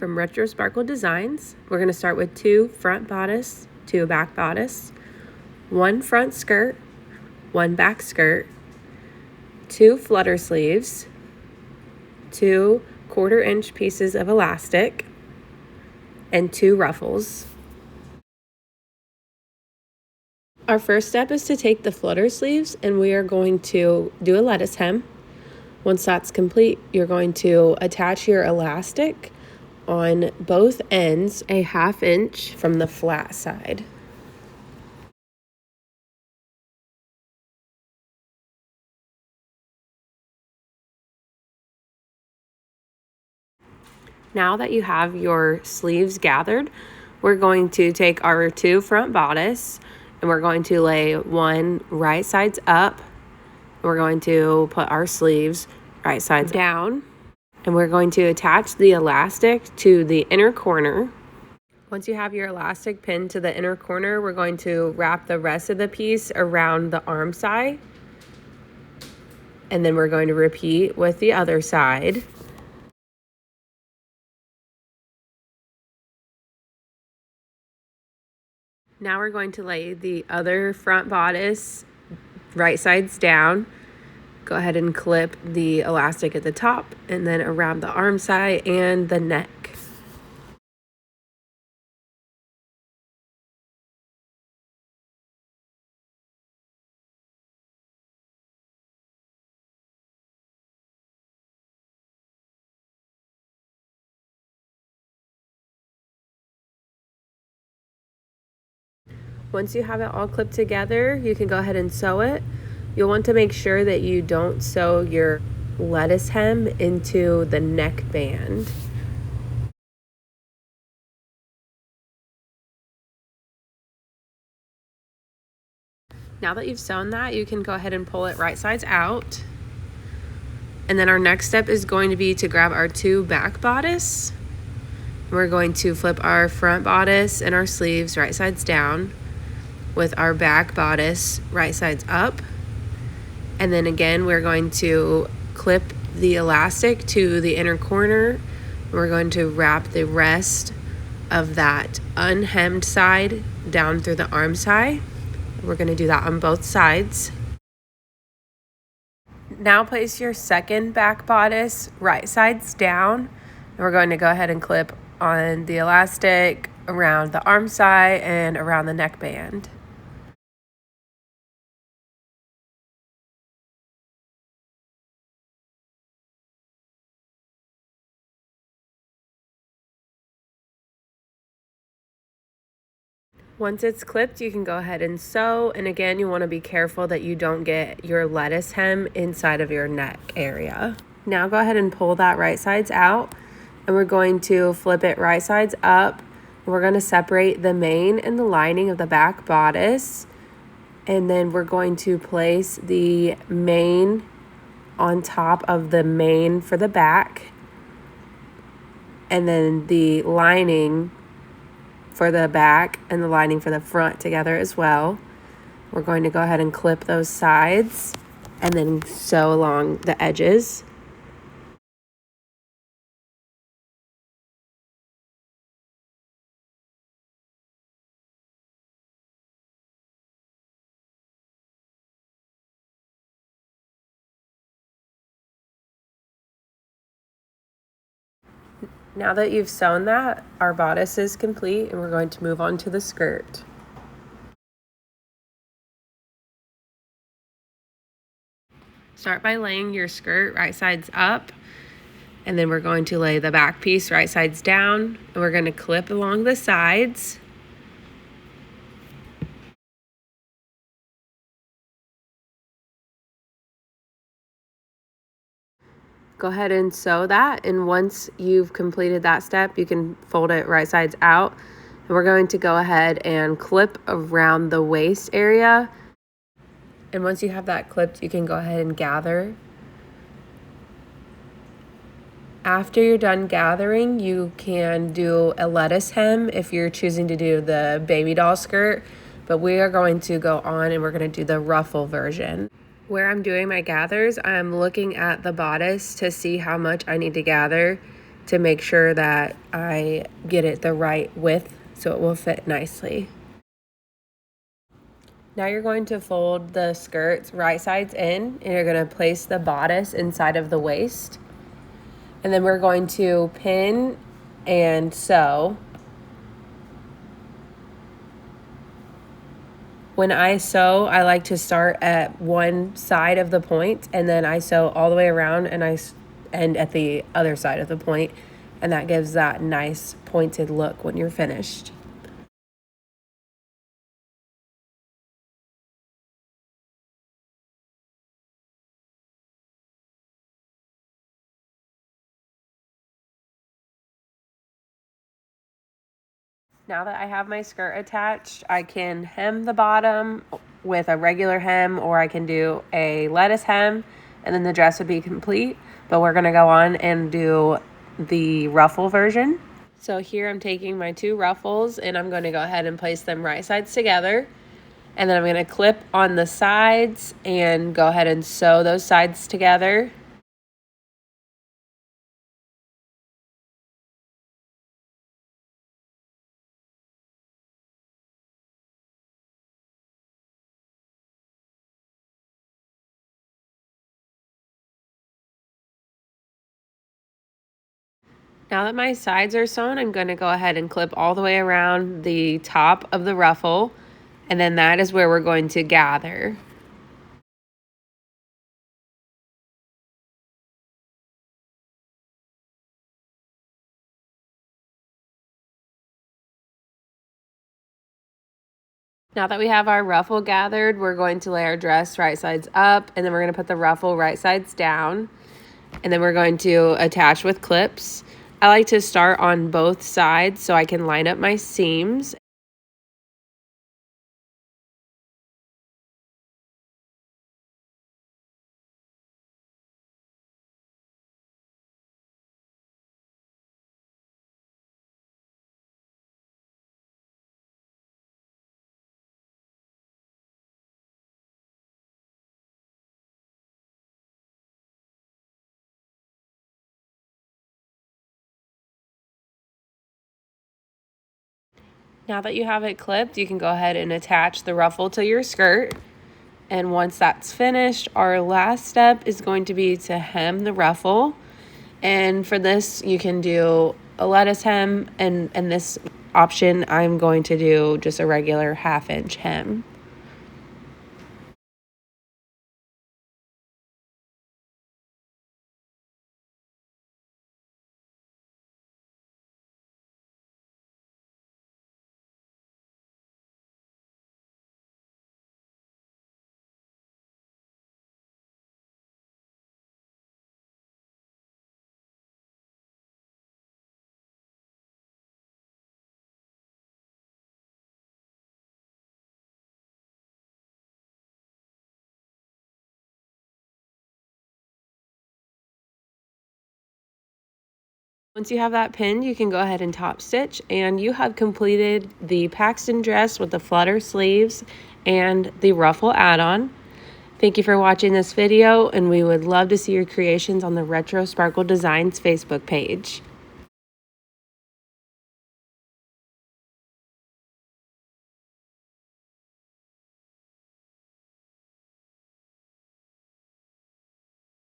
from Retro Sparkle Designs. We're going to start with 2 front bodice, 2 back bodice, 1 front skirt, 1 back skirt, 2 flutter sleeves, 2 1/4-inch pieces of elastic, and 2 ruffles. Our first step is to take the flutter sleeves and we are going to do a lettuce hem. Once that's complete, you're going to attach your elastic on both ends a 1/2 inch from the flat side. Now that you have your sleeves gathered, we're going to take our 2 front bodice and we're going to lay 1 right sides up. We're going to put our sleeves right sides down and we're going to attach the elastic to the inner corner. Once you have your elastic pinned to the inner corner, we're going to wrap the rest of the piece around the arm side. And then we're going to repeat with the other side. Now we're going to lay the other front bodice right sides down. Go ahead and clip the elastic at the top and then around the arm side and the neck. Once you have it all clipped together, you can go ahead and sew it. You'll want to make sure that you don't sew your lettuce hem into the neck band. Now that you've sewn that, you can go ahead and pull it right sides out. And then our next step is going to be to grab our 2 back bodice. We're going to flip our front bodice and our sleeves right sides down with our back bodice right sides up. And then again, we're going to clip the elastic to the inner corner. We're going to wrap the rest of that unhemmed side down through the arm side. We're going to do that on both sides. Now place your second back bodice right sides down. And we're going to go ahead and clip on the elastic around the arm side and around the neck band. Once it's clipped, you can go ahead and sew. And again, you want to be careful that you don't get your lettuce hem inside of your neck area. Now go ahead and pull that right sides out. And we're going to flip it right sides up. We're going to separate the main and the lining of the back bodice. And then we're going to place the main on top of the main for the back. And then the lining for the back and the lining for the front together as well. We're going to go ahead and clip those sides and then sew along the edges. Now that you've sewn that, our bodice is complete and we're going to move on to the skirt. Start by laying your skirt right sides up, and then we're going to lay the back piece right sides down, and we're going to clip along the sides. Go ahead and sew that, and once you've completed that step, you can fold it right sides out. And we're going to go ahead and clip around the waist area. And once you have that clipped, you can go ahead and gather. After you're done gathering, you can do a lettuce hem if you're choosing to do the baby doll skirt, but we are going to go on and we're going to do the ruffle version. Where I'm doing my gathers, I'm looking at the bodice to see how much I need to gather. to make sure that I get it the right width so it will fit nicely. Now you're going to fold the skirts right sides in, and you're going to place the bodice inside of the waist. And then we're going to pin and sew. When I sew, I like to start at one side of the point, and then I sew all the way around, and I end at the other side of the point, and that gives that nice pointed look when you're finished. Now that I have my skirt attached, I can hem the bottom with a regular hem, or I can do a lettuce hem, and then the dress would be complete. But we're going to go on and do the ruffle version. So here I'm taking my 2 ruffles, and I'm going to go ahead and place them right sides together. And then I'm going to clip on the sides and go ahead and sew those sides together. Now that my sides are sewn, I'm going to go ahead and clip all the way around the top of the ruffle, and then that is where we're going to gather. Now that we have our ruffle gathered, we're going to lay our dress right sides up, and then we're going to put the ruffle right sides down, and then we're going to attach with clips. I like to start on both sides so I can line up my seams. Now that you have it clipped, you can go ahead and attach the ruffle to your skirt. And once that's finished, our last step is going to be to hem the ruffle. And for this, you can do a lettuce hem, and this option, I'm going to do just a regular 1/2 inch hem. Once you have that pinned, you can go ahead and top stitch, and you have completed the Paxtyn dress with the flutter sleeves and the ruffle add-on. Thank you for watching this video, and we would love to see your creations on the Retro Sparkle Designs Facebook page.